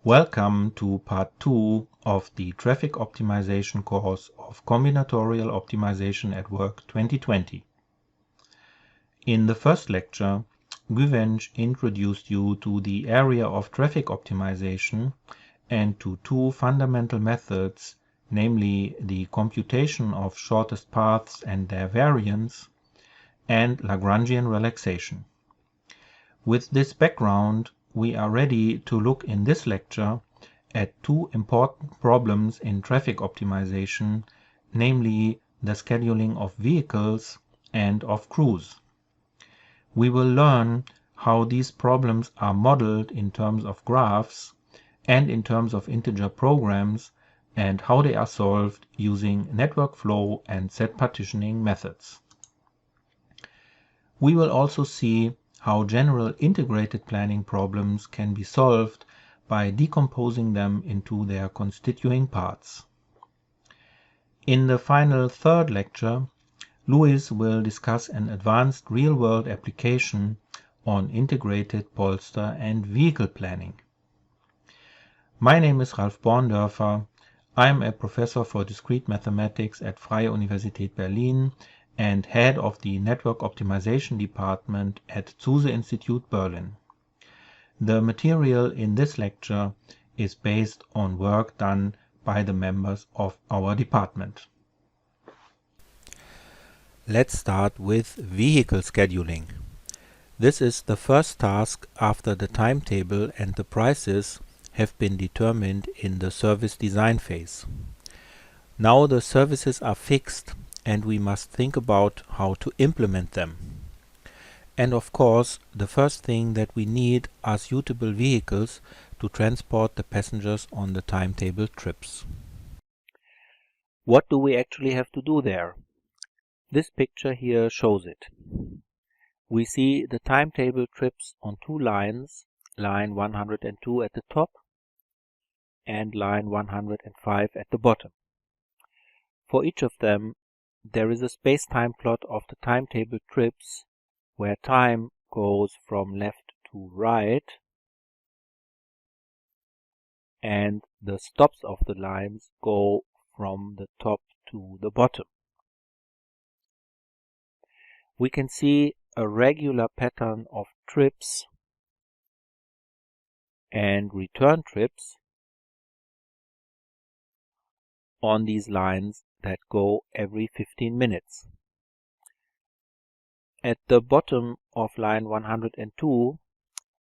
Welcome to part 2 of the Traffic Optimization course of Combinatorial Optimization at Work 2020. In the first lecture, Güvenç introduced you to the area of traffic optimization and to two fundamental methods, namely the computation of shortest paths and their variance, and Lagrangian relaxation. With this background, we are ready to look in this lecture at two important problems in traffic optimization, namely the scheduling of vehicles and of crews. We will learn how these problems are modeled in terms of graphs and in terms of integer programs, and how they are solved using network flow and set partitioning methods. We will also see how general integrated planning problems can be solved by decomposing them into their constituting parts. In the final third lecture, Luis will discuss an advanced real-world application on integrated polster and vehicle planning. My name is Ralf Borndörfer. I am a professor for discrete mathematics at Freie Universität Berlin and head of the Network Optimization Department at Zuse Institute Berlin. The material in this lecture is based on work done by the members of our department. Let's start with vehicle scheduling. This is the first task after the timetable and the prices have been determined in the service design phase. Now the services are fixed and we must think about how to implement them. And of course, the first thing that we need are suitable vehicles to transport the passengers on the timetable trips. What do we actually have to do there? This picture here shows it. We see the timetable trips on two lines, line 102 at the top and line 105 at the bottom. For each of them, there is a space-time plot of the timetable trips where time goes from left to right and the stops of the lines go from the top to the bottom. We can see a regular pattern of trips and return trips on these lines that go every 15 minutes. At the bottom of line 102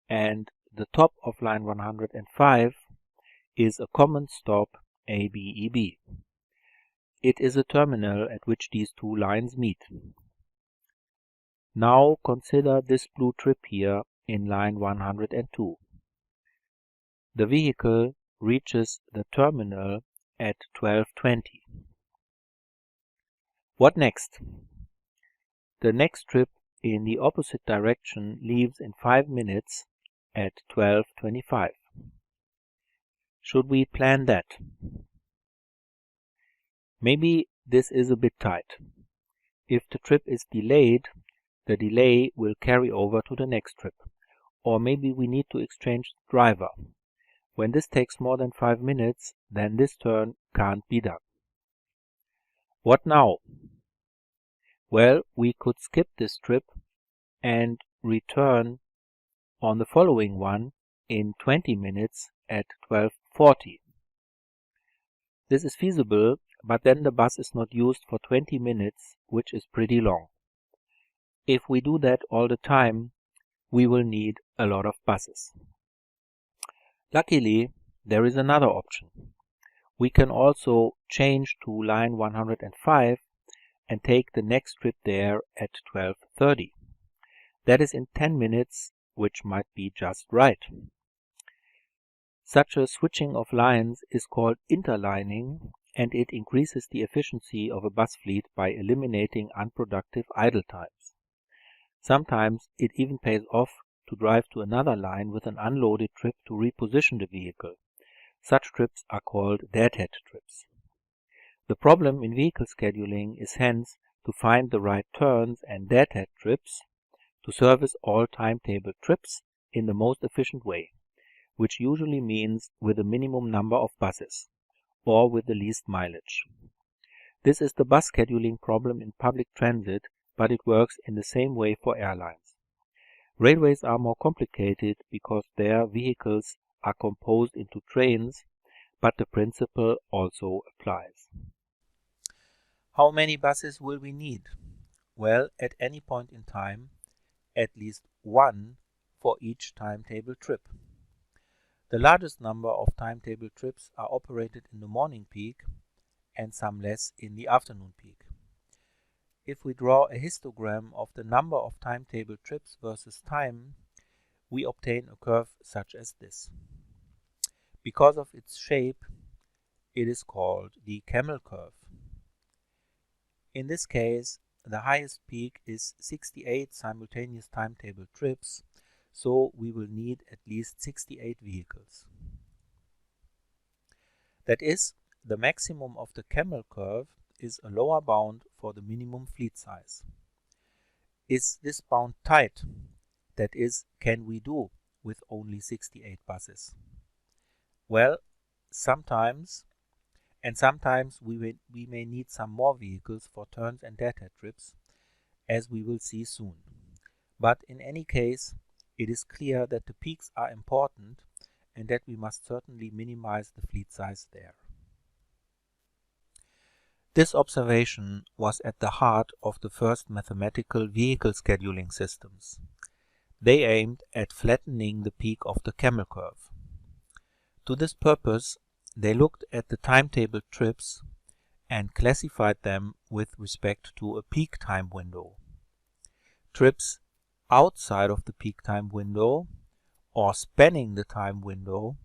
and the top of line 105 is a common stop ABEB. It is a terminal at which these two lines meet. Now consider this blue trip here in line 102. The vehicle reaches the terminal at 12:20. What next? The next trip in the opposite direction leaves in 5 minutes at 12:25. Should we plan that? Maybe this is a bit tight. If the trip is delayed, the delay will carry over to the next trip. Or maybe we need to exchange the driver. When this takes more than 5 minutes, then this turn can't be done. What now? Well, we could skip this trip and return on the following one in 20 minutes at 12:40. This is feasible, but then the bus is not used for 20 minutes, which is pretty long. If we do that all the time, we will need a lot of buses. Luckily, there is another option. We can also change to line 105 and take the next trip there at 12:30. That is in 10 minutes, which might be just right. Such a switching of lines is called interlining, and it increases the efficiency of a bus fleet by eliminating unproductive idle times. Sometimes it even pays off to drive to another line with an unloaded trip to reposition the vehicle. Such trips are called deadhead trips. The problem in vehicle scheduling is hence to find the right turns and deadhead trips to service all timetable trips in the most efficient way. which usually means with a minimum number of buses, or with the least mileage. This is the bus scheduling problem in public transit, but it works in the same way for airlines. Railways are more complicated because their vehicles are composed into trains, but the principle also applies. How many buses will we need? Well, at any point in time, at least one for each timetable trip. The largest number of timetable trips are operated in the morning peak and some less in the afternoon peak. If we draw a histogram of the number of timetable trips versus time, we obtain a curve such as this. Because of its shape, it is called the camel curve. In this case, the highest peak is 68 simultaneous timetable trips, so we will need at least 68 vehicles. That is, the maximum of the camel curve is a lower bound for the minimum fleet size. Is this bound tight? That is, can we do with only 68 buses? Well, sometimes we may need some more vehicles for turns and deadhead trips, as we will see soon. But in any case, it is clear that the peaks are important and that we must certainly minimize the fleet size there. This observation was at the heart of the first mathematical vehicle scheduling systems. They aimed at flattening the peak of the camel curve. To this purpose, they looked at the timetable trips and classified them with respect to a peak time window. Trips outside of the peak time window or spanning the time window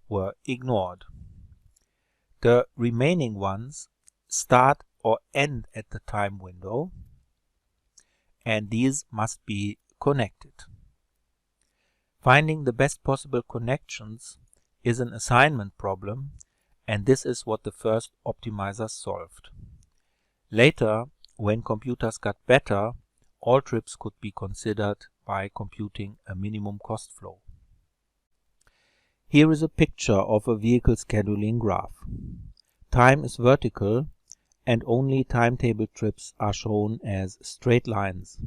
were ignored. The remaining ones start or end at the time window, and these must be connected. Finding the best possible connections is an assignment problem, and this is what the first optimizers solved. Later, when computers got better, all trips could be considered by computing a minimum cost flow. Here is a picture of a vehicle scheduling graph. Time is vertical and only timetable trips are shown as straight lines.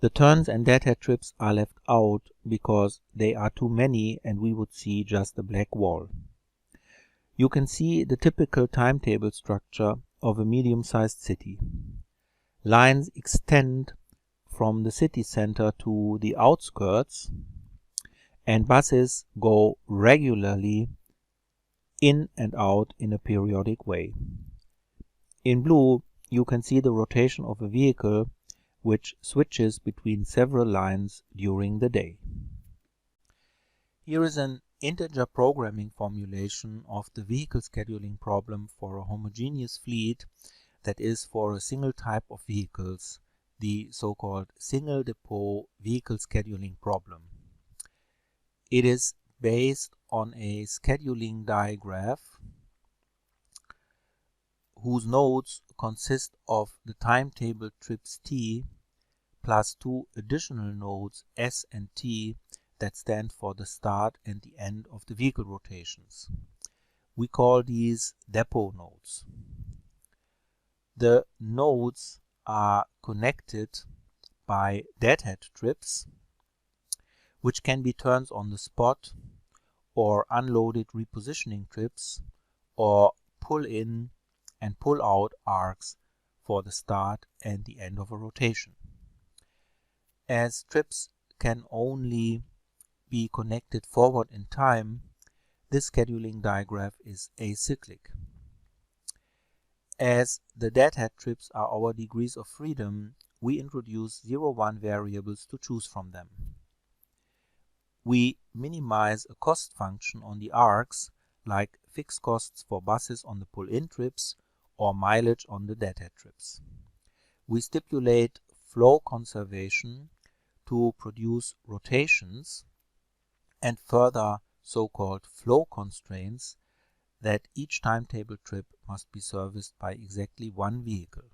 The turns and deadhead trips are left out because they are too many and we would see just a black wall. You can see the typical timetable structure of a medium-sized city. Lines extend from the city center to the outskirts, and buses go regularly in and out in a periodic way. In blue, you can see the rotation of a vehicle which switches between several lines during the day. Here is an integer programming formulation of the vehicle scheduling problem for a homogeneous fleet, that is for a single type of vehicles, the so-called single depot vehicle scheduling problem. It is based on a scheduling diagram whose nodes consist of the timetable trips T plus two additional nodes S and T that stand for the start and the end of the vehicle rotations. We call these depot nodes. The nodes are connected by deadhead trips, which can be turns on the spot or unloaded repositioning trips or pull-in and pull-out arcs for the start and the end of a rotation. As trips can only be connected forward in time, this scheduling diagram is acyclic. As the deadhead trips are our degrees of freedom, we introduce 0-1 variables to choose from them. We minimize a cost function on the arcs, like fixed costs for buses on the pull-in trips or mileage on the deadhead trips. We stipulate flow conservation to produce rotations and further so-called flow constraints that each timetable trip must be serviced by exactly one vehicle.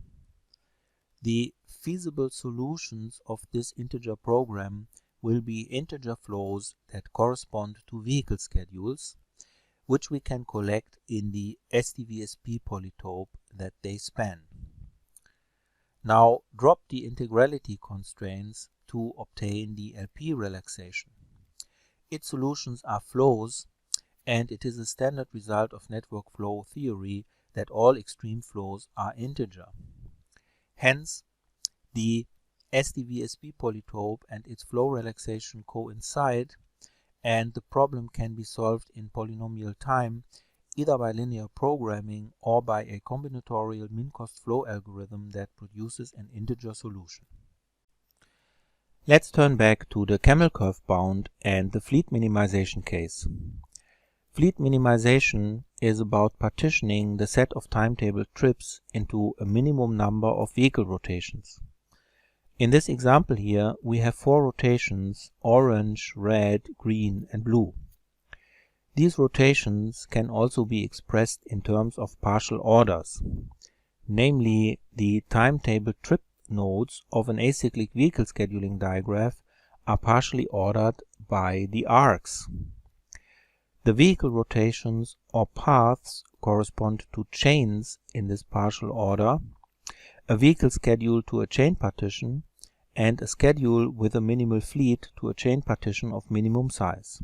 The feasible solutions of this integer program will be integer flows that correspond to vehicle schedules, which we can collect in the SDVSP polytope that they span. Now drop the integrality constraints to obtain the LP relaxation. Its solutions are flows, and it is a standard result of network flow theory that all extreme flows are integer. Hence, the SDVSP polytope and its flow relaxation coincide, and the problem can be solved in polynomial time either by linear programming or by a combinatorial min-cost flow algorithm that produces an integer solution. Let's turn back to the camel curve bound and the fleet minimization case. Fleet minimization is about partitioning the set of timetable trips into a minimum number of vehicle rotations. In this example here, we have 4 rotations: orange, red, green, and blue. These rotations can also be expressed in terms of partial orders, namely the timetable trip nodes of an acyclic vehicle scheduling diagram are partially ordered by the arcs. The vehicle rotations or paths correspond to chains in this partial order, a vehicle schedule to a chain partition, and a schedule with a minimal fleet to a chain partition of minimum size.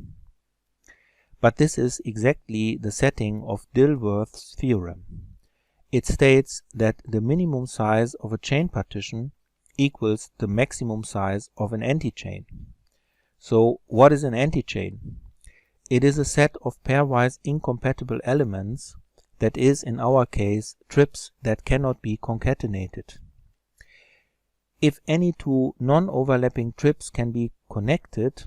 But this is exactly the setting of Dilworth's theorem. It states that the minimum size of a chain partition equals the maximum size of an antichain. So what is an antichain? It is a set of pairwise incompatible elements, that is, in our case, trips that cannot be concatenated. If any two non-overlapping trips can be connected,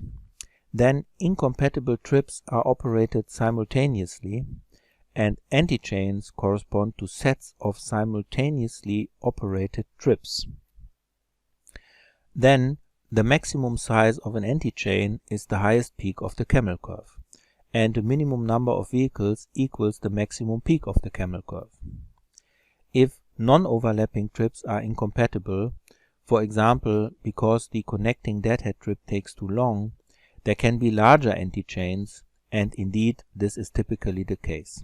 then incompatible trips are operated simultaneously, and antichains correspond to sets of simultaneously operated trips. Then the maximum size of an antichain is the highest peak of the camel curve, and the minimum number of vehicles equals the maximum peak of the camel curve. If non-overlapping trips are incompatible, for example because the connecting deadhead trip takes too long, there can be larger antichains, and indeed this is typically the case.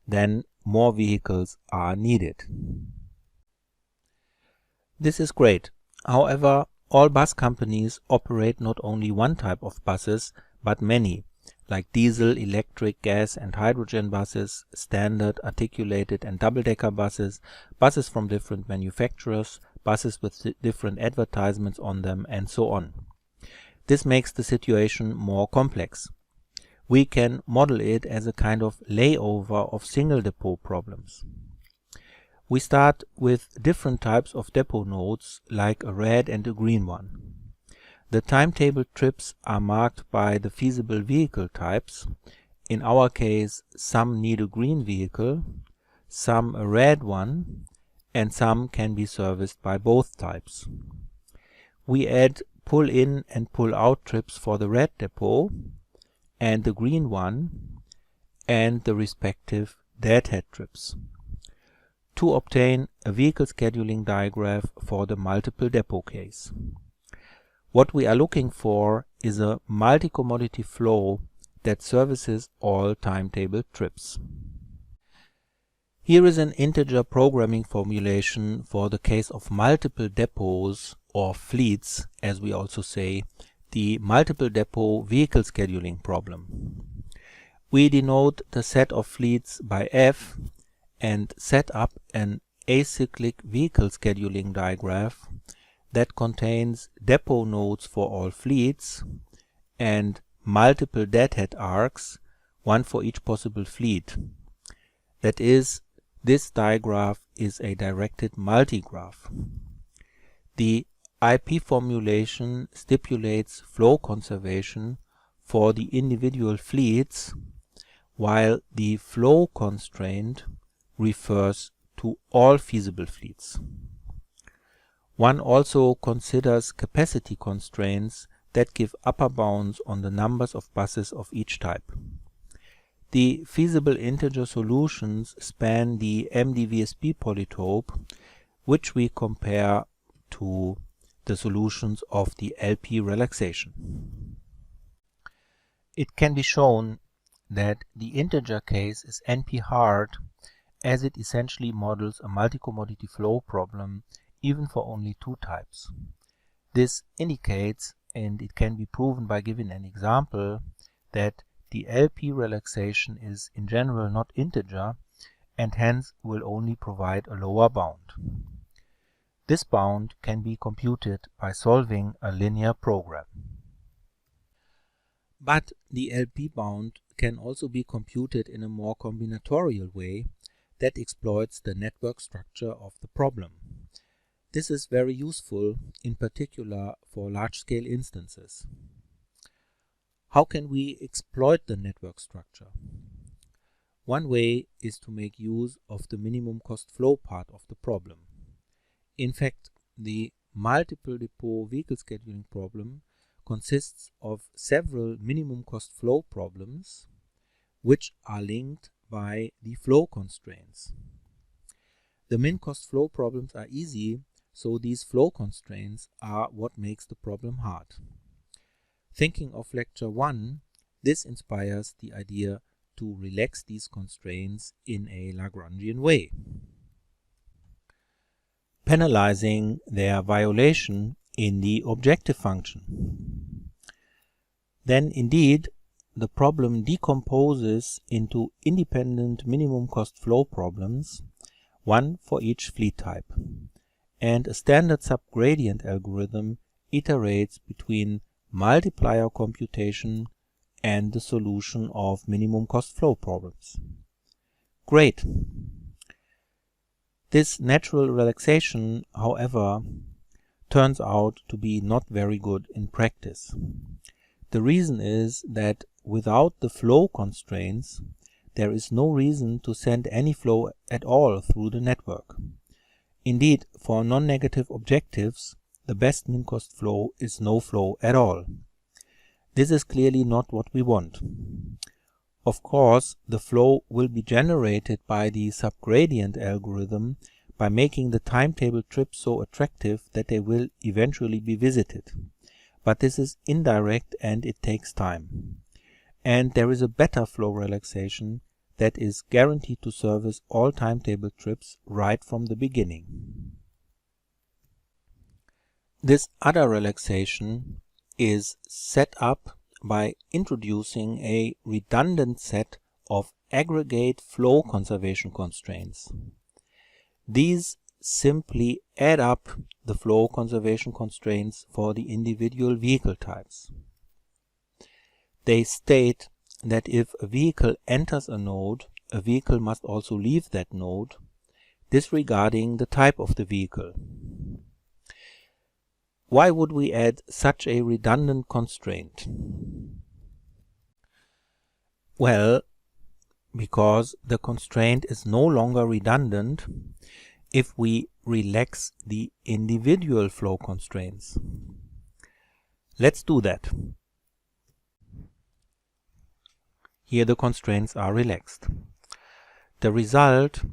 Then more vehicles are needed. This is great. However, all bus companies operate not only one type of buses, but many, like diesel, electric, gas and hydrogen buses, standard, articulated and double-decker buses, buses from different manufacturers, buses with different advertisements on them, and so on. This makes the situation more complex. We can model it as a kind of layover of single depot problems. We start with different types of depot nodes, like a red and a green one. The timetable trips are marked by the feasible vehicle types. In our case, some need a green vehicle, some a red one, and some can be serviced by both types. We add pull-in and pull-out trips for the red depot and the green one, and the respective deadhead trips, to obtain a vehicle scheduling diagram for the multiple depot case. What we are looking for is a multi-commodity flow that services all timetable trips. Here is an integer programming formulation for the case of multiple depots, or fleets as we also say, the multiple depot vehicle scheduling problem. We denote the set of fleets by F and set up an acyclic vehicle scheduling diagram that contains depot nodes for all fleets and multiple deadhead arcs, one for each possible fleet. That is, this diagram is a directed multigraph. The IP formulation stipulates flow conservation for the individual fleets, while the flow constraint refers to all feasible fleets. One also considers capacity constraints that give upper bounds on the numbers of buses of each type. The feasible integer solutions span the MDVSP polytope, which we compare to the solutions of the LP relaxation. It can be shown that the integer case is NP-hard, as it essentially models a multi-commodity flow problem even for only two types. This indicates, and it can be proven by giving an example, that the LP relaxation is in general not integer and hence will only provide a lower bound. This bound can be computed by solving a linear program. But the LP bound can also be computed in a more combinatorial way that exploits the network structure of the problem. This is very useful, in particular for large-scale instances. How can we exploit the network structure? One way is to make use of the minimum cost flow part of the problem. In fact, the multiple depot vehicle scheduling problem consists of several minimum cost flow problems which are linked by the flow constraints. The min cost flow problems are easy, so these flow constraints are what makes the problem hard. Thinking of lecture 1, this inspires the idea to relax these constraints in a Lagrangian way, penalizing their violation in the objective function. Then indeed the problem decomposes into independent minimum cost flow problems, one for each fleet type, and a standard subgradient algorithm iterates between multiplier computation and the solution of minimum cost flow problems. Great! This natural relaxation, however, turns out to be not very good in practice. The reason is that without the flow constraints, there is no reason to send any flow at all through the network. Indeed, for non-negative objectives, the best min-cost flow is no flow at all. This is clearly not what we want. Of course, the flow will be generated by the subgradient algorithm by making the timetable trips so attractive that they will eventually be visited. But this is indirect and it takes time. And there is a better flow relaxation that is guaranteed to service all timetable trips right from the beginning. This other relaxation is set up by introducing a redundant set of aggregate flow conservation constraints. These simply add up the flow conservation constraints for the individual vehicle types. They state that if a vehicle enters a node, a vehicle must also leave that node, disregarding the type of the vehicle. Why would we add such a redundant constraint? Well, because the constraint is no longer redundant if we relax the individual flow constraints. Let's do that. Here the constraints are relaxed. The result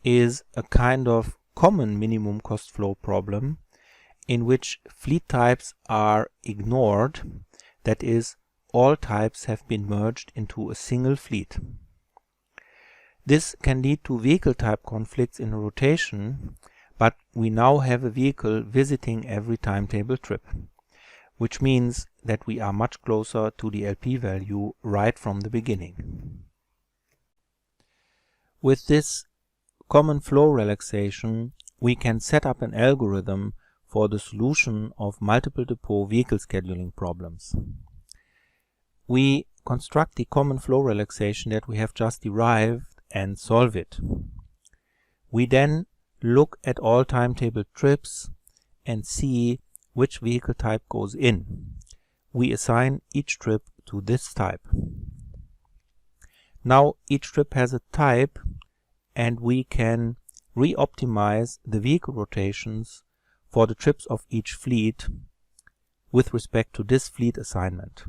is a kind of common minimum cost flow problem in which fleet types are ignored, that is, all types have been merged into a single fleet. This can lead to vehicle type conflicts in a rotation, but we now have a vehicle visiting every timetable trip, which means that we are much closer to the LP value right from the beginning. With this common flow relaxation, we can set up an algorithm for the solution of multiple depot vehicle scheduling problems. We construct the common flow relaxation that we have just derived and solve it. We then look at all timetable trips and see which vehicle type goes in. We assign each trip to this type. Now each trip has a type and we can re-optimize the vehicle rotations for the trips of each fleet with respect to this fleet assignment.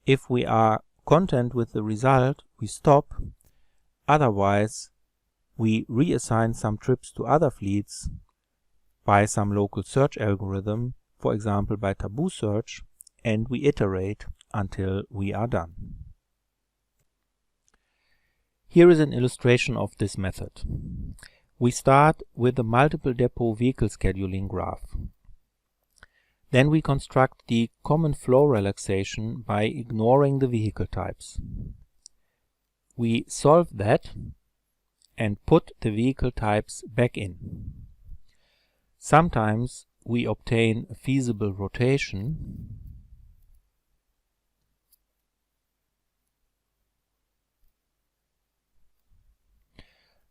If we are content with the result, we stop. Otherwise, we reassign some trips to other fleets by some local search algorithm, for example by taboo search, and we iterate until we are done. Here is an illustration of this method. We start with the multiple depot vehicle scheduling graph. Then we construct the common flow relaxation by ignoring the vehicle types. We solve that and put the vehicle types back in. Sometimes we obtain a feasible rotation.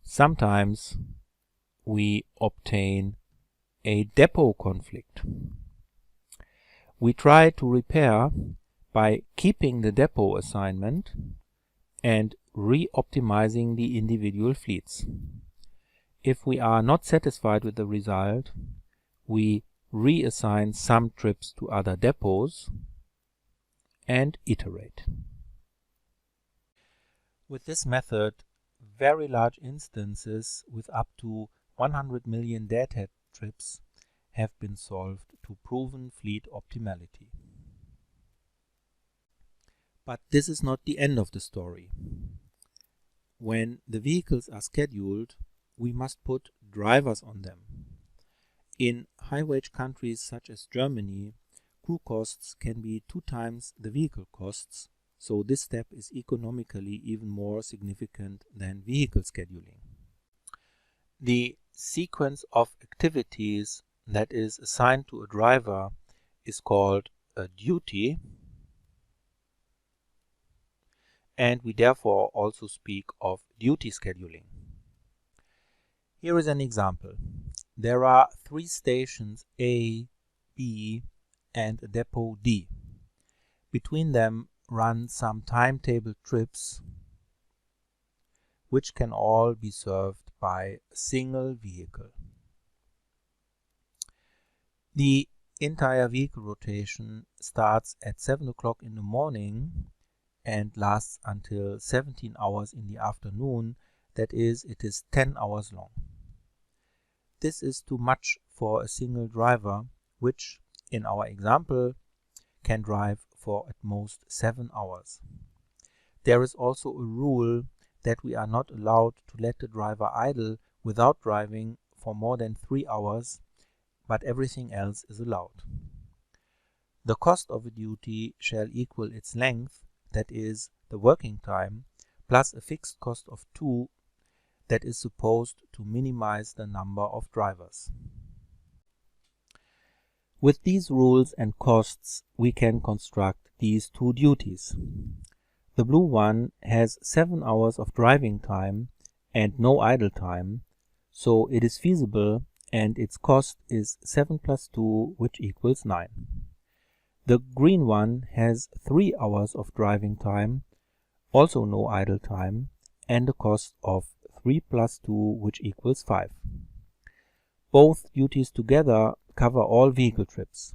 Sometimes we obtain a depot conflict. We try to repair by keeping the depot assignment and re-optimizing the individual fleets. If we are not satisfied with the result, we reassign some trips to other depots and iterate. With this method, very large instances with up to 100 million deadhead trips have been solved to proven fleet optimality. But this is not the end of the story. When the vehicles are scheduled, we must put drivers on them. In high-wage countries such as Germany, crew costs can be 2 times the vehicle costs, so this step is economically even more significant than vehicle scheduling. The sequence of activities that is assigned to a driver is called a duty, and we therefore also speak of duty scheduling. Here is an example. There are 3 stations A, B, and a depot D. Between them run some timetable trips, which can all be served by a single vehicle. The entire vehicle rotation starts at 7 o'clock in the morning and lasts until 17 hours in the afternoon. That is, it is 10 hours long. This is too much for a single driver, which, in our example, can drive for at most 7 hours. There is also a rule that we are not allowed to let the driver idle without driving for more than 3 hours, but everything else is allowed. The cost of a duty shall equal its length, that is, the working time, plus a fixed cost of 2 that is supposed to minimize the number of drivers. With these rules and costs, we can construct these 2 duties. The blue one has 7 hours of driving time and no idle time, so it is feasible and its cost is 7 plus 2, which equals 9. The green one has 3 hours of driving time, also no idle time, and a cost of 3 plus 2, which equals 5. Both duties together cover all vehicle trips.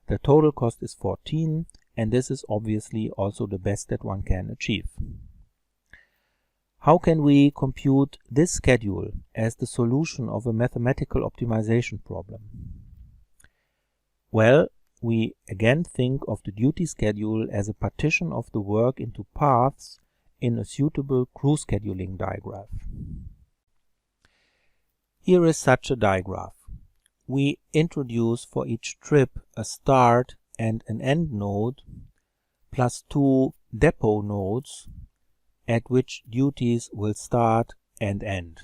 The total cost is 14, and this is obviously also the best that one can achieve. How can we compute this schedule as the solution of a mathematical optimization problem? Well, we again think of the duty schedule as a partition of the work into paths in a suitable crew scheduling diagraph. Here is such a diagraph. We introduce for each trip a start and an end node, plus 2 depot nodes at which duties will start and end.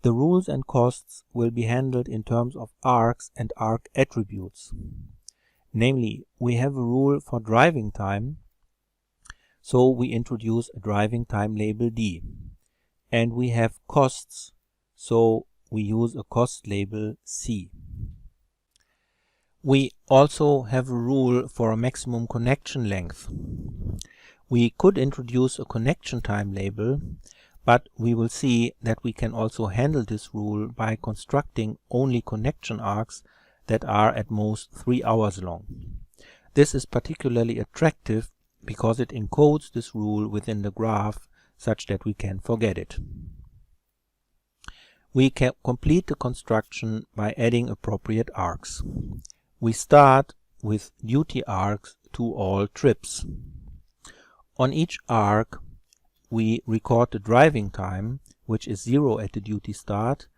The rules and costs will be handled in terms of arcs and arc attributes. Namely, we have a rule for driving time, so we introduce a driving time label D. And we have costs, so we use a cost label C. We also have a rule for a maximum connection length. We could introduce a connection time label, but we will see that we can also handle this rule by constructing only connection arcs that are at most 3 hours long. This is particularly attractive because it encodes this rule within the graph such that we can forget it. We can complete the construction by adding appropriate arcs. We start with duty arcs to all trips. On each arc we record the driving time, which is 0 at the duty start,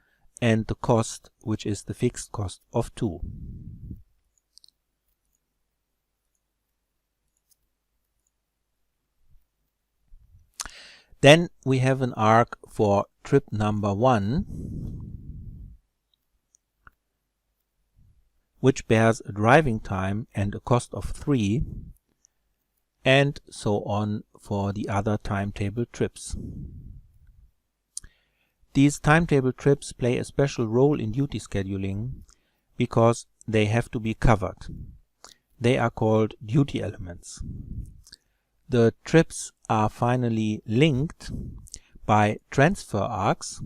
and the cost, which is the fixed cost of 2. Then we have an arc for trip number 1, which bears a driving time and a cost of 3, and so on for the other timetable trips. These timetable trips play a special role in duty scheduling because they have to be covered. They are called duty elements. The trips are finally linked by transfer arcs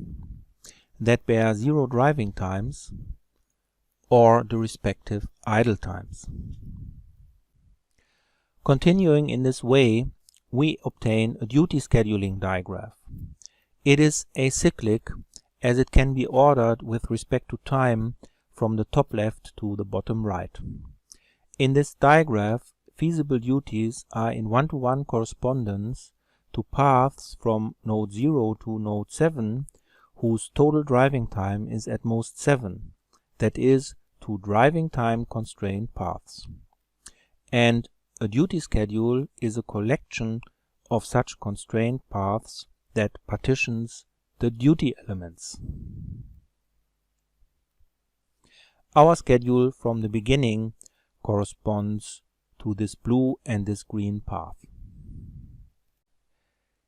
that bear 0 driving times or the respective idle times. Continuing in this way, we obtain a duty scheduling digraph. It is acyclic as it can be ordered with respect to time from the top left to the bottom right. In this digraph, feasible duties are in one-to-one correspondence to paths from node 0 to node 7 whose total driving time is at most 7, that is, to driving time constrained paths. And a duty schedule is a collection of such constrained paths that partitions the duty elements. Our schedule from the beginning corresponds to this blue and this green path.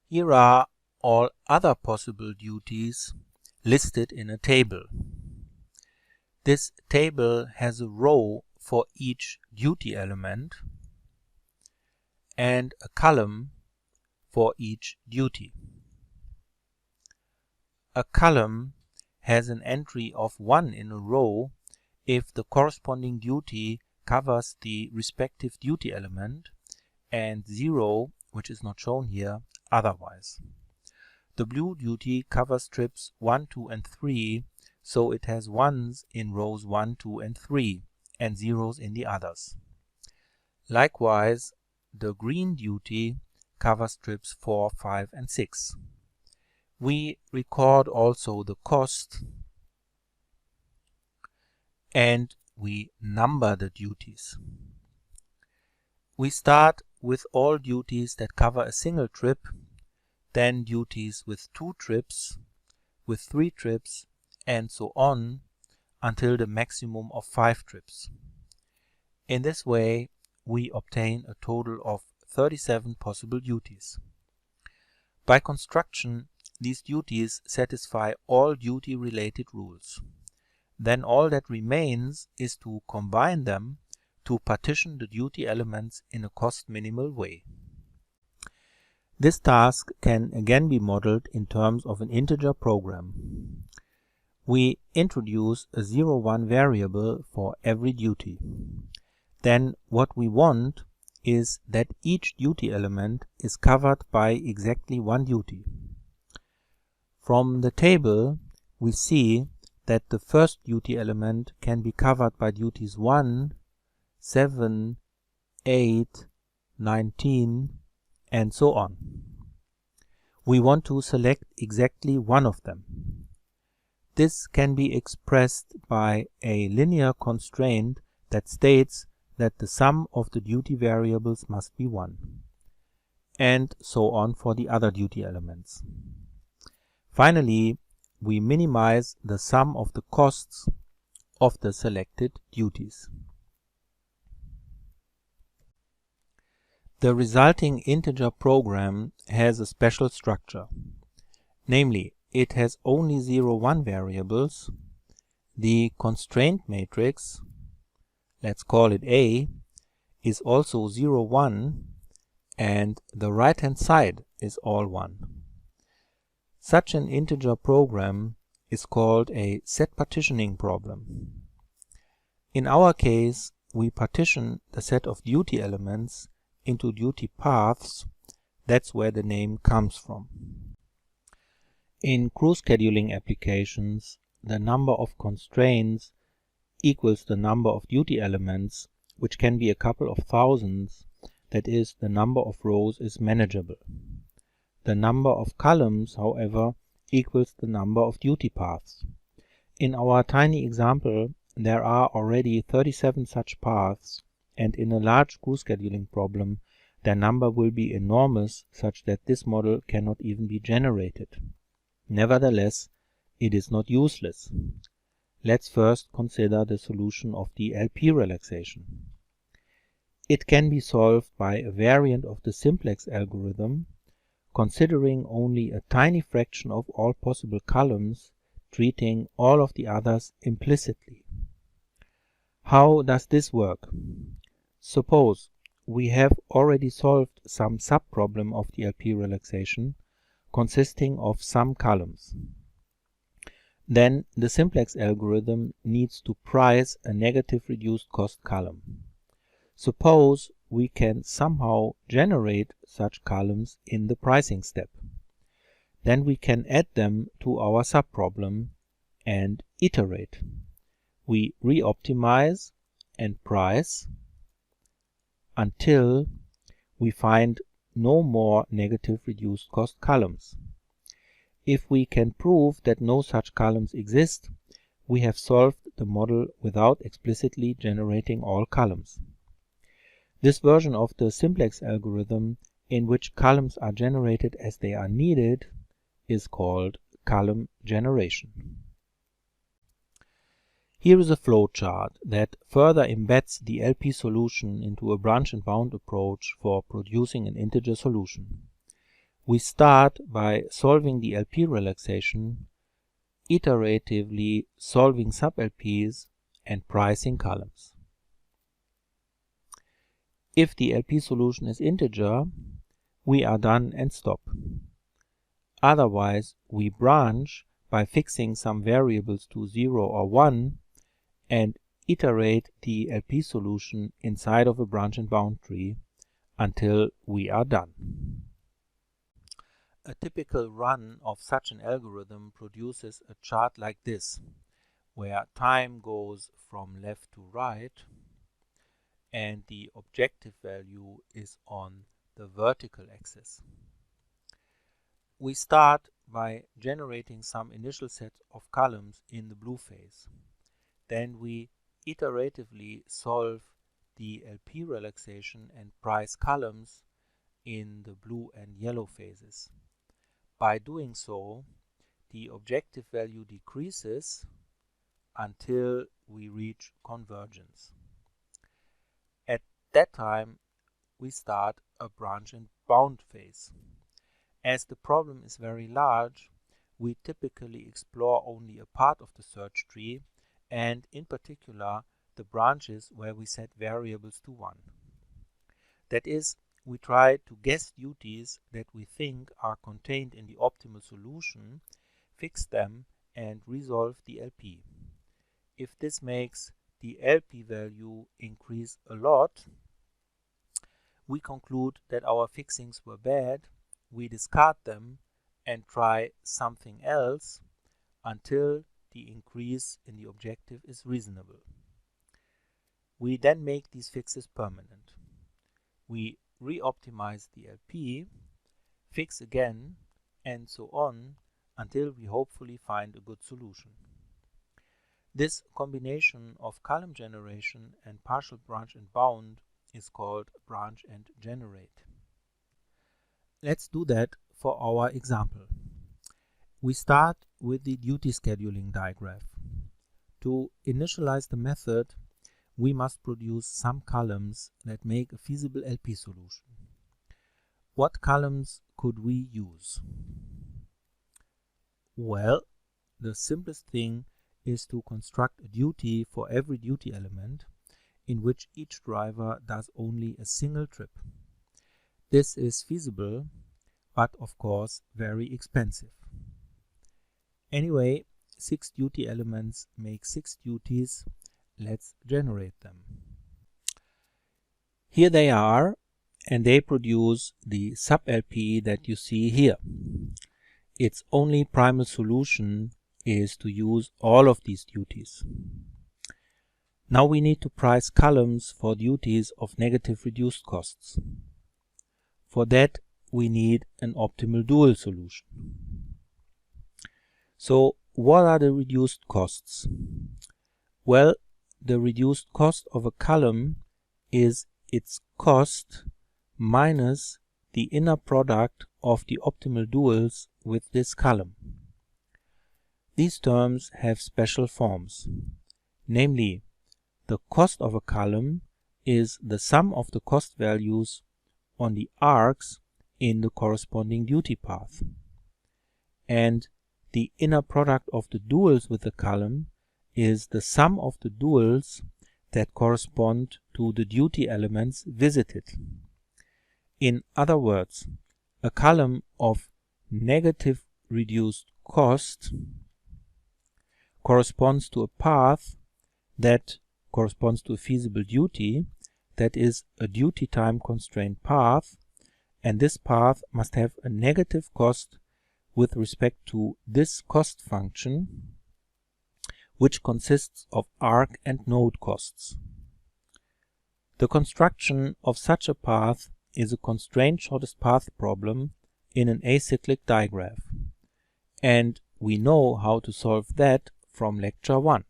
Here are all other possible duties listed in a table. This table has a row for each duty element and a column for each duty. A column has an entry of 1 in a row if the corresponding duty covers the respective duty element, and 0, which is not shown here, otherwise. The blue duty covers trips 1, 2 and 3, so it has 1s in rows 1, 2 and 3 and 0s in the others. Likewise, the green duty covers trips 4, 5 and 6. We record also the cost and we number the duties. We start with all duties that cover a single trip, then duties with 2 trips, with 3 trips, and so on until the maximum of 5 trips. In this way, we obtain a total of 37 possible duties. By construction, these duties satisfy all duty-related rules. Then all that remains is to combine them to partition the duty elements in a cost-minimal way. This task can again be modeled in terms of an integer program. We introduce a 0,1 variable for every duty. Then what we want is that each duty element is covered by exactly 1 duty. From the table, we see that the first duty element can be covered by duties 1, 7, 8, 19, and so on. We want to select exactly one of them. This can be expressed by a linear constraint that states that the sum of the duty variables must be 1, and so on for the other duty elements. Finally, we minimize the sum of the costs of the selected duties. The resulting integer program has a special structure. Namely, it has only 0,1 variables. The constraint matrix, let's call it A, is also 0,1, and the right-hand side is all 1. Such an integer program is called a set partitioning problem. In our case, we partition the set of duty elements into duty paths. That's where the name comes from. In crew scheduling applications, the number of constraints equals the number of duty elements, which can be a couple of thousands. That is, the number of rows is manageable. The number of columns, however, equals the number of duty paths. In our tiny example, there are already 37 such paths, and in a large crew scheduling problem, their number will be enormous, such that this model cannot even be generated. Nevertheless, it is not useless. Let's first consider the solution of the LP relaxation. It can be solved by a variant of the simplex algorithm, considering only a tiny fraction of all possible columns, treating all of the others implicitly. How does this work? Suppose we have already solved some subproblem of the LP relaxation consisting of some columns. Then the simplex algorithm needs to price a negative reduced cost column. Suppose we can somehow generate such columns in the pricing step. Then we can add them to our subproblem and iterate. We re-optimize and price until we find no more negative reduced cost columns. If we can prove that no such columns exist, we have solved the model without explicitly generating all columns. This version of the simplex algorithm, in which columns are generated as they are needed, is called column generation. Here is a flowchart that further embeds the LP solution into a branch and bound approach for producing an integer solution. We start by solving the LP relaxation, iteratively solving sub-LPs and pricing columns. If the LP solution is integer, we are done and stop. Otherwise, we branch by fixing some variables to 0 or 1 and iterate the LP solution inside of a branch and bound tree until we are done. A typical run of such an algorithm produces a chart like this, where time goes from left to right and the objective value is on the vertical axis. We start by generating some initial set of columns in the blue phase. Then we iteratively solve the LP relaxation and price columns in the blue and yellow phases. By doing so, the objective value decreases until we reach convergence. At that time, we start a branch and bound phase. As the problem is very large, we typically explore only a part of the search tree, and in particular the branches where we set variables to 1. That is, we try to guess duties that we think are contained in the optimal solution, fix them, and resolve the LP. If this makes the LP value increase a lot, we conclude that our fixings were bad, we discard them and try something else until the increase in the objective is reasonable. We then make these fixes permanent. We re-optimize the LP, fix again, and so on until we hopefully find a good solution. This combination of column generation and partial branch and bound is called branch and generate. Let's do that for our example. We start with the duty scheduling diagram. To initialize the method, we must produce some columns that make a feasible LP solution. What columns could we use? Well, the simplest thing is to construct a duty for every duty element in which each driver does only a single trip. This is feasible, but of course very expensive. Anyway, 6 duty elements make 6 duties. Let's generate them. Here they are, and they produce the sub-LP that you see here. its only primal solution is to use all of these duties. Now we need to price columns for duties of negative reduced costs. For that we need an optimal dual solution. So what are the reduced costs? Well, the reduced cost of a column is its cost minus the inner product of the optimal duals with this column. These terms have special forms. Namely, the cost of a column is the sum of the cost values on the arcs in the corresponding duty path. And the inner product of the duals with the column is the sum of the duals that correspond to the duty elements visited. In other words, a column of negative reduced cost corresponds to a path that corresponds to a feasible duty, that is a duty time constraint path, and this path must have a negative cost with respect to this cost function, which consists of arc and node costs. The construction of such a path is a constraint shortest path problem in an acyclic digraph, and we know how to solve that from lecture 1.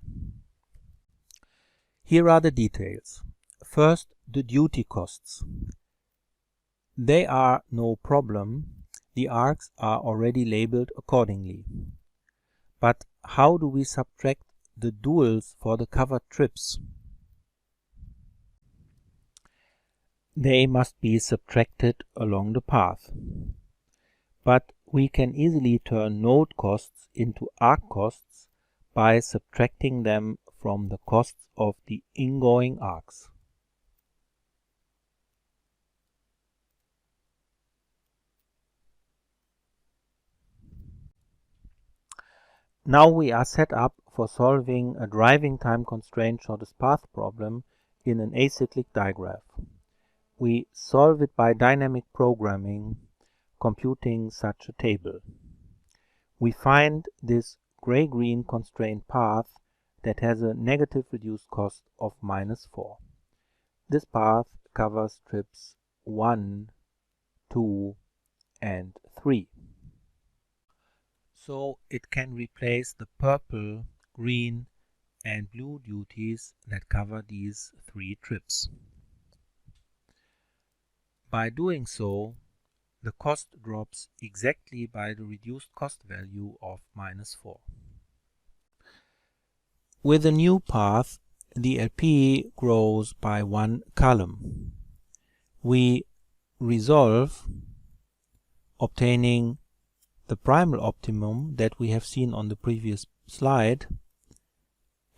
Here are the details. First, the duty costs. They are no problem. The arcs are already labeled accordingly. But how do we subtract the duals for the covered trips? They must be subtracted along the path. But we can easily turn node costs into arc costs by subtracting them from the costs of the ingoing arcs. Now we are set up for solving a driving time constraint shortest path problem in an acyclic digraph. We solve it by dynamic programming, computing such a table. We find this gray-green constraint path that has a negative reduced cost of -4. This path covers trips 1, 2, and 3. So it can replace the purple, green, and blue duties that cover these 3 trips. By doing so, the cost drops exactly by the reduced cost value of -4. With a new path, the LP grows by 1 column. We resolve, obtaining the primal optimum that we have seen on the previous slide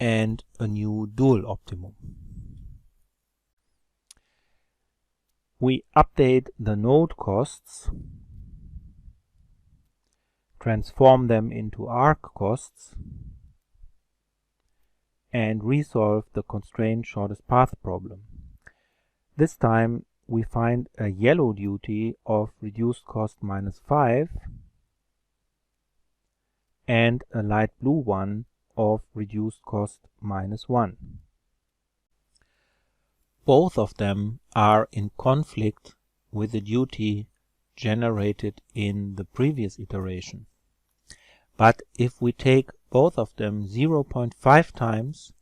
and a new dual optimum. We update the node costs, transform them into arc costs, and resolve the constraint shortest path problem. This time we find a yellow duty of reduced cost -5 and a light blue one of reduced cost -1. Both of them are in conflict with the duty generated in the previous iteration. But if we take both of them 0.5 times,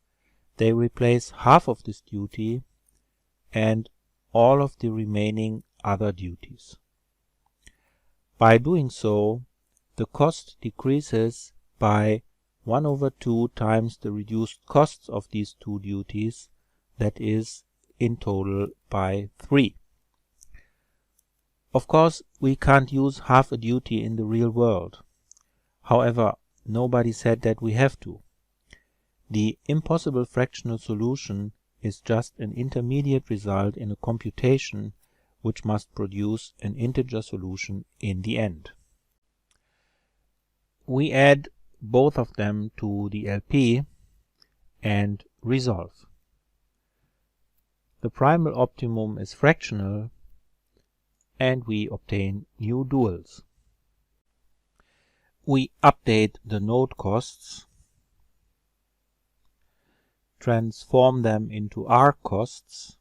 they replace half of this duty and all of the remaining other duties. By doing so, the cost decreases by 1/2 times the reduced costs of these 2 duties, that is, in total by 3. Of course, we can't use half a duty in the real world. However, nobody said that we have to. The impossible fractional solution is just an intermediate result in a computation which must produce an integer solution in the end. We add both of them to the LP and resolve. The primal optimum is fractional and we obtain new duals. We update the node costs, transform them into arc costs,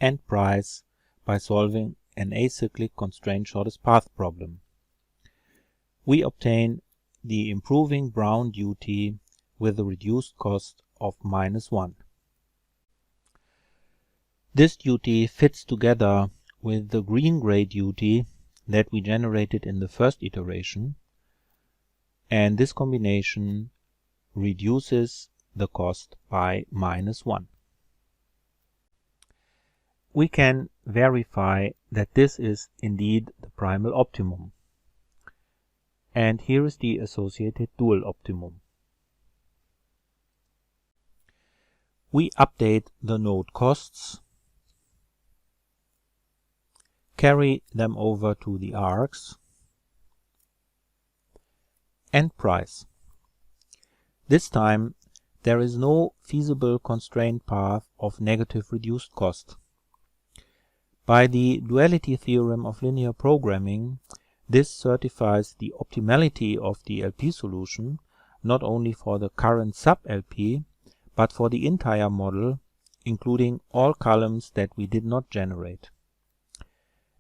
and price by solving an acyclic constraint shortest path problem. We obtain the improving brown duty with a reduced cost of -1. This duty fits together with the green-gray duty that we generated in the first iteration, and this combination reduces the cost by -1. We can verify that this is indeed the primal optimum. And here is the associated dual optimum. We update the node costs, carry them over to the arcs, and price. This time there is no feasible constraint path of negative reduced cost. By the duality theorem of linear programming, this certifies the optimality of the LP solution not only for the current sub-LP, but for the entire model, including all columns that we did not generate.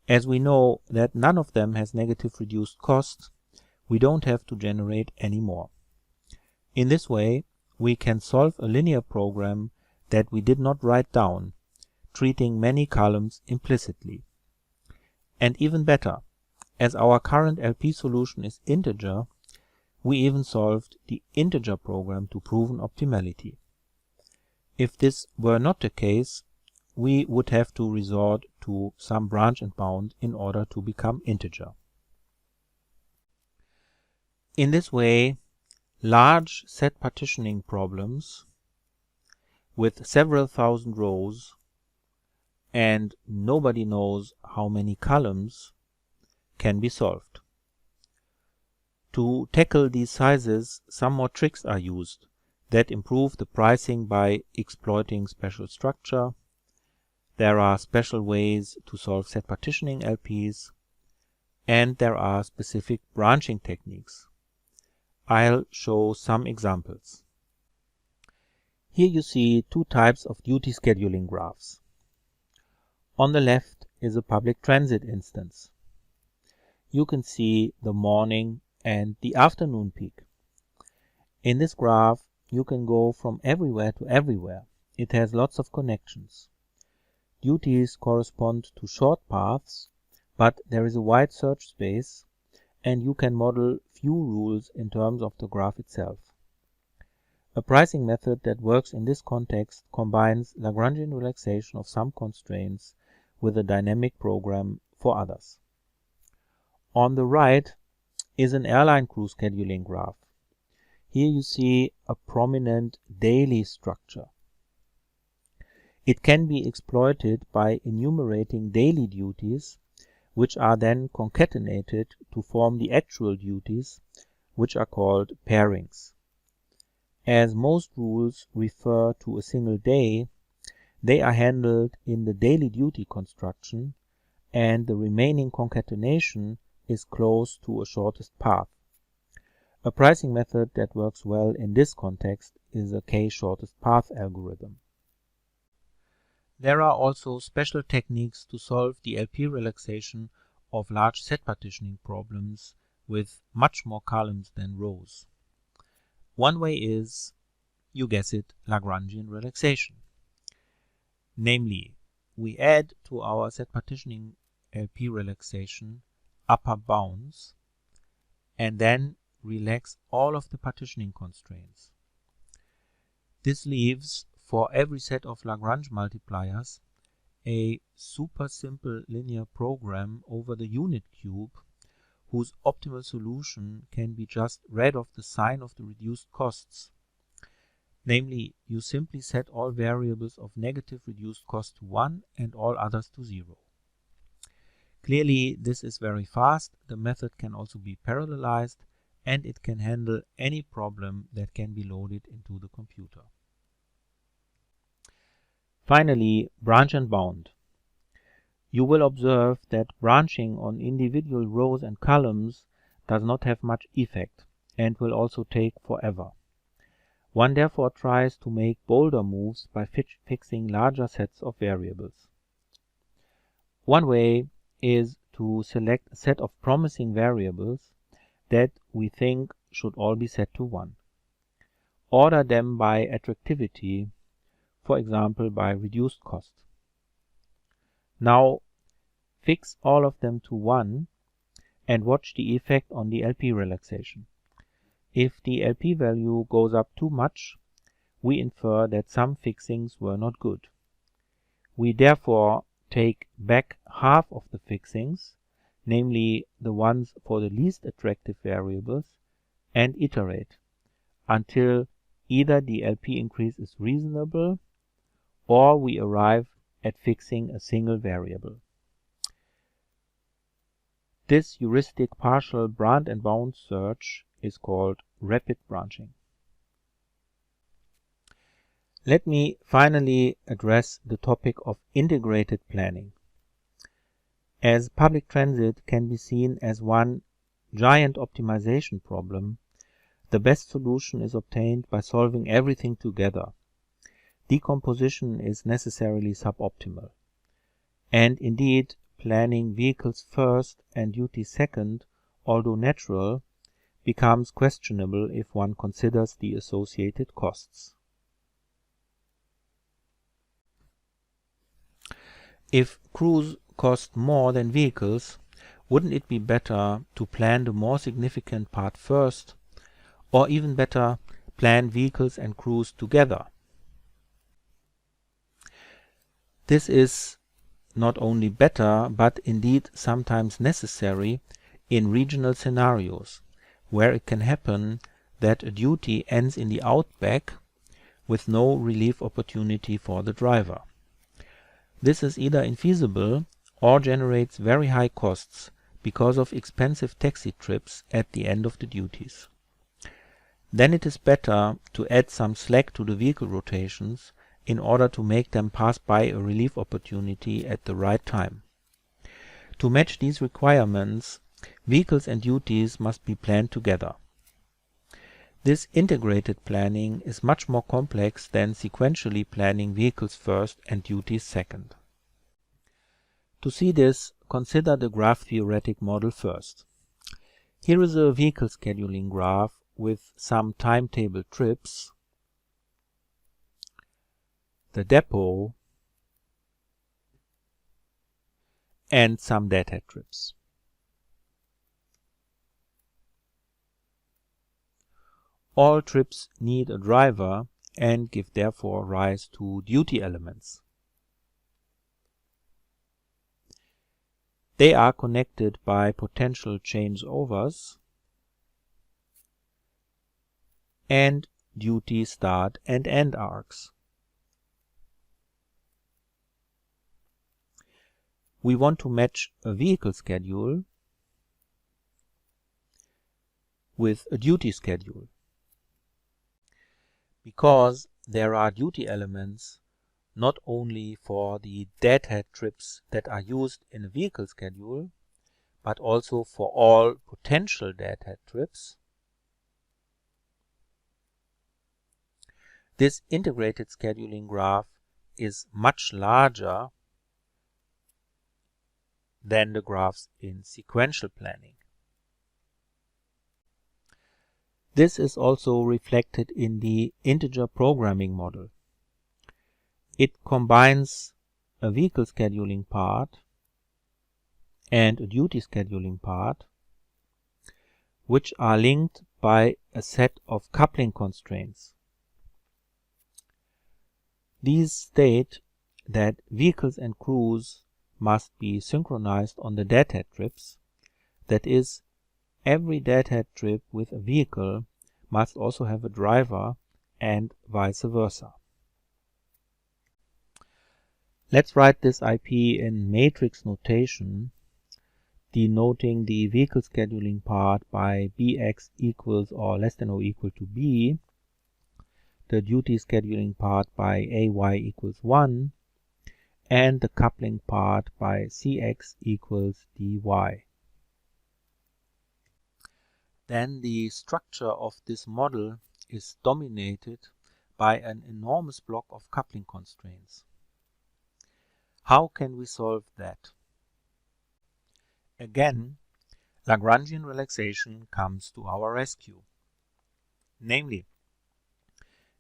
As we know that none of them has negative reduced cost, we don't have to generate any more. In this way, we can solve a linear program that we did not write down, treating many columns implicitly. And even better, as our current LP solution is integer, we even solved the integer program to proven optimality. If this were not the case, we would have to resort to some branch and bound in order to become integer. In this way, large set partitioning problems with several thousand rows and nobody knows how many columns can be solved. To tackle these sizes, some more tricks are used that improve the pricing by exploiting special structure. There are special ways to solve set partitioning LPs, and there are specific branching techniques. I'll show some examples. Here you see two types of duty scheduling graphs. On the left is a public transit instance. You can see the morning and the afternoon peak. In this graph, you can go from everywhere to everywhere. It has lots of connections. Duties correspond to short paths, but there is a wide search space, and you can model few rules in terms of the graph itself. A pricing method that works in this context combines Lagrangian relaxation of some constraints with a dynamic program for others. On the right is an airline crew scheduling graph. Here you see a prominent daily structure. It can be exploited by enumerating daily duties, which are then concatenated to form the actual duties, which are called pairings. As most rules refer to a single day, they are handled in the daily duty construction, and the remaining concatenation is close to a shortest path. A pricing method that works well in this context is a k-shortest path algorithm. There are also special techniques to solve the LP relaxation of large set partitioning problems with much more columns than rows. One way is, you guess it, Lagrangian relaxation. Namely, we add to our set partitioning LP relaxation upper bounds and then relax all of the partitioning constraints. This leaves, for every set of Lagrange multipliers, a super simple linear program over the unit cube whose optimal solution can be just read of the sign of the reduced costs. Namely, you simply set all variables of negative reduced cost to 1 and all others to 0. Clearly, this is very fast. The method can also be parallelized, and it can handle any problem that can be loaded into the computer. Finally, branch and bound. You will observe that branching on individual rows and columns does not have much effect and will also take forever. One therefore tries to make bolder moves by fixing larger sets of variables. One way is to select a set of promising variables that we think should all be set to 1. Order them by attractivity, for example by reduced cost. Now fix all of them to 1 and watch the effect on the LP relaxation. If the LP value goes up too much, we infer that some fixings were not good. We therefore take back half of the fixings, namely the ones for the least attractive variables, and iterate until either the LP increase is reasonable or we arrive at fixing a single variable. This heuristic partial branch and bound search is called rapid branching. Let me finally address the topic of integrated planning. As public transit can be seen as one giant optimization problem, the best solution is obtained by solving everything together. Decomposition is necessarily suboptimal. And indeed, planning vehicles first and duty second, although natural, becomes questionable if one considers the associated costs. If crews cost more than vehicles, wouldn't it be better to plan the more significant part first, or even better, plan vehicles and crews together? This is not only better, but indeed sometimes necessary in regional scenarios, where it can happen that a duty ends in the outback with no relief opportunity for the driver. This is either infeasible or generates very high costs because of expensive taxi trips at the end of the duties. Then it is better to add some slack to the vehicle rotations in order to make them pass by a relief opportunity at the right time. To match these requirements, vehicles and duties must be planned together. This integrated planning is much more complex than sequentially planning vehicles first and duties second. To see this, consider the graph theoretic model first. Here is a vehicle scheduling graph with some timetable trips, the depot, and some deadhead trips. All trips need a driver and give therefore rise to duty elements. They are connected by potential changeovers and duty start and end arcs. We want to match a vehicle schedule with a duty schedule. Because there are duty elements not only for the deadhead trips that are used in a vehicle schedule, but also for all potential deadhead trips, this integrated scheduling graph is much larger than the graphs in sequential planning. This is also reflected in the integer programming model. It combines a vehicle scheduling part and a duty scheduling part, which are linked by a set of coupling constraints. These state that vehicles and crews must be synchronized on the deadhead trips. That is, every deadhead trip with a vehicle must also have a driver and vice versa. Let's write this IP in matrix notation, denoting the vehicle scheduling part by bx equals or less than or equal to b, the duty scheduling part by ay equals 1, and the coupling part by cx equals dy. then the structure of this model is dominated by an enormous block of coupling constraints. How can we solve that? Again, Lagrangian relaxation comes to our rescue. Namely,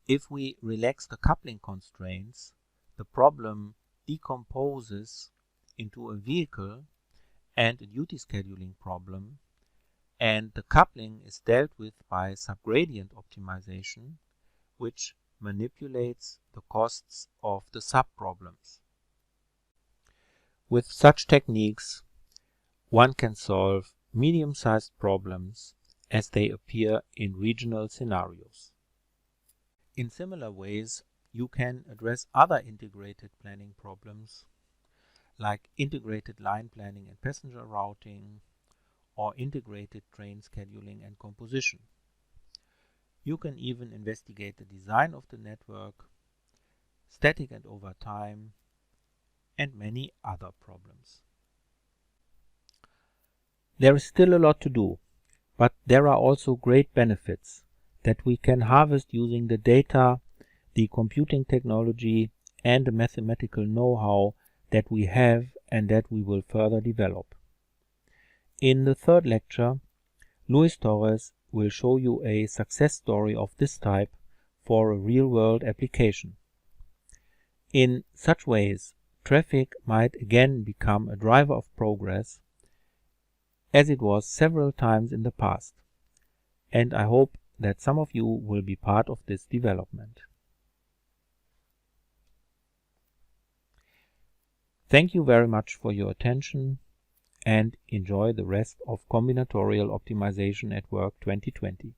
if we relax the coupling constraints, the problem decomposes into a vehicle and a duty scheduling problem, and the coupling is dealt with by subgradient optimization, which manipulates the costs of the subproblems. With such techniques, one can solve medium-sized problems as they appear in regional scenarios. In similar ways, you can address other integrated planning problems, like integrated line planning and passenger routing, or integrated train scheduling and composition. You can even investigate the design of the network, static and over time, and many other problems. There is still a lot to do, but there are also great benefits that we can harvest using the data, the computing technology, and the mathematical know-how that we have and that we will further develop. In the third lecture, Luis Torres will show you a success story of this type for a real-world application. In such ways, traffic might again become a driver of progress, as it was several times in the past, and I hope that some of you will be part of this development. Thank you very much for your attention, and enjoy the rest of Combinatorial Optimization at Work 2020.